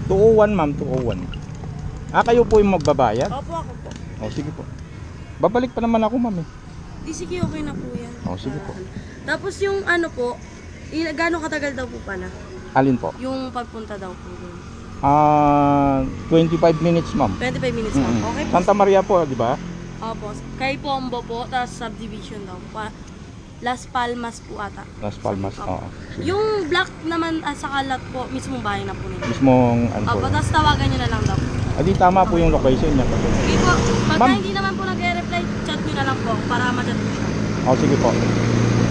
201 ma'am, 201. Ah, kayo po yung magbabayad? Opo, ako po. Oh, sige po. Babalik pa naman ako ma'am eh. Di sige, okay na po yan. Oh, sige po. Tapos yung ano po, gano'ng katagal daw po pala? Alin po? Yung pagpunta daw po doon. 25 minutes ma'am. 25 minutes lang. Okay po. Santa Maria po, di ba? Opo. Kay Pombo po, tapos subdivision daw. Las Palmas po ata. Las Palmas, Opo. oo. Yung black naman sa kalat po, mismong bahay na po nila. Mismong ano po. Opo, tapos tawagan nyo na lang daw po. Adi tama po yung location niya. Sige po, pagka Ma'am. hindi naman po nag-reply, chat nyo na lang po para ma-chat po siya. Oh, sige po.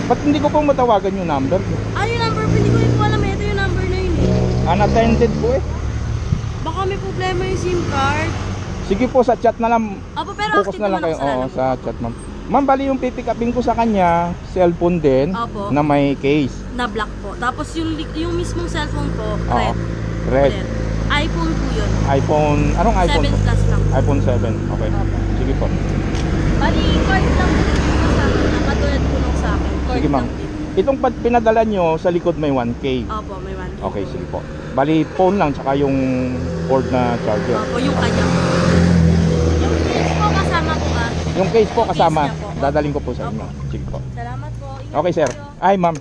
Ba't hindi ko po matawagan yung number? Ah, yung number po, hindi ko rin po alam. Ito yung number na yun eh. Unattended po eh. Baka may problema yung SIM card. Sige po, sa chat na lang. Opo, pero Focus active na lang naman kayo. ako sa Oo, lalang. sa chat ma'am. Ma'am, bali yung pipick upin ko sa kanya, cellphone din, Opo. na may case. Na black po. Tapos yung mismong cellphone po, Oo. red. Red. Ulit. iPhone po yun. iPhone, anong iPhone 7 po? plus lang. iPhone 7, okay. Opo. Sige po. Bali, card lang po dito sa akin. Nakatulad po nung sa akin. Card Sige ma'am. lang din. Itong pinadala nyo, sa likod may 1K. Opo, may 1K. Okay, sige po. Bali, phone lang, tsaka yung cord na charger. Opo, yung kanya po. Yung case po kasama po Yung case po Yung case kasama, niya po. dadaling ko po sa Opo. inyo. Sige po. Salamat po. Ingat Okay sir. kayo. Ay ma'am.